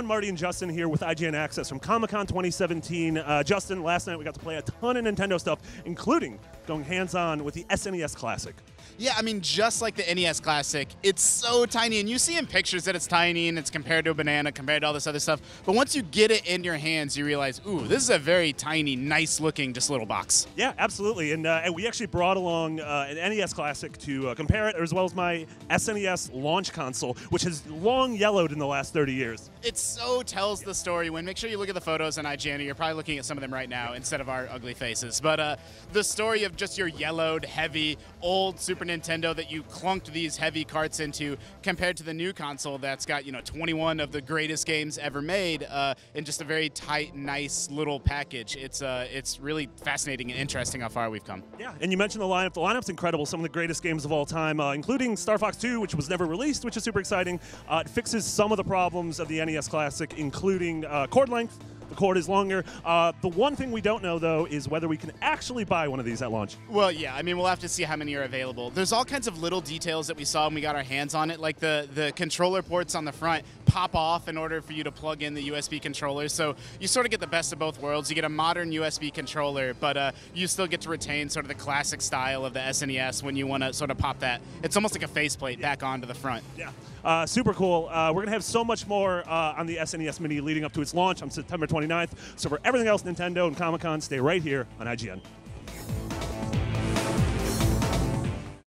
Kevin, Marty, and Justin here with IGN Access from Comic-Con 2017. Justin, last night we got to play a ton of Nintendo stuff, including going hands-on with the SNES Classic. Yeah, I mean, just like the NES Classic, it's so tiny, and you see in pictures that it's tiny and it's compared to a banana, compared to all this other stuff, but once you get it in your hands, you realize, ooh, this is a very tiny, nice-looking, just little box. Yeah, absolutely, and we actually brought along an NES Classic to compare it, as well as my SNES launch console, which has long yellowed in the last 30 years. It so tells the story. Make sure you look at the photos on IGN, you're probably looking at some of them right now instead of our ugly faces, but the story of just your yellowed, heavy, old Super Nintendo that you clunked these heavy carts into, compared to the new console that's got 21 of the greatest games ever made in just a very tight, nice little package. It's really fascinating and interesting how far we've come. Yeah, and you mentioned the lineup. The lineup's incredible. Some of the greatest games of all time, including Star Fox 2, which was never released, which is super exciting. It fixes some of the problems of the NES Classic, including cord length. The cord is longer. The one thing we don't know, though, is whether we can actually buy one of these at launch. Well, yeah, I mean, we'll have to see how many are available. There's all kinds of little details that we saw when we got our hands on it, like the controller ports on the front pop off in order for you to plug in the USB controller. So you sort of get the best of both worlds. You get a modern USB controller, but you still get to retain sort of the classic style of the SNES when you want to sort of pop that. It's almost like a faceplate back onto the front. Yeah, super cool. We're going to have so much more on the SNES Mini leading up to its launch on September 29th. So for everything else Nintendo and Comic-Con, stay right here on IGN.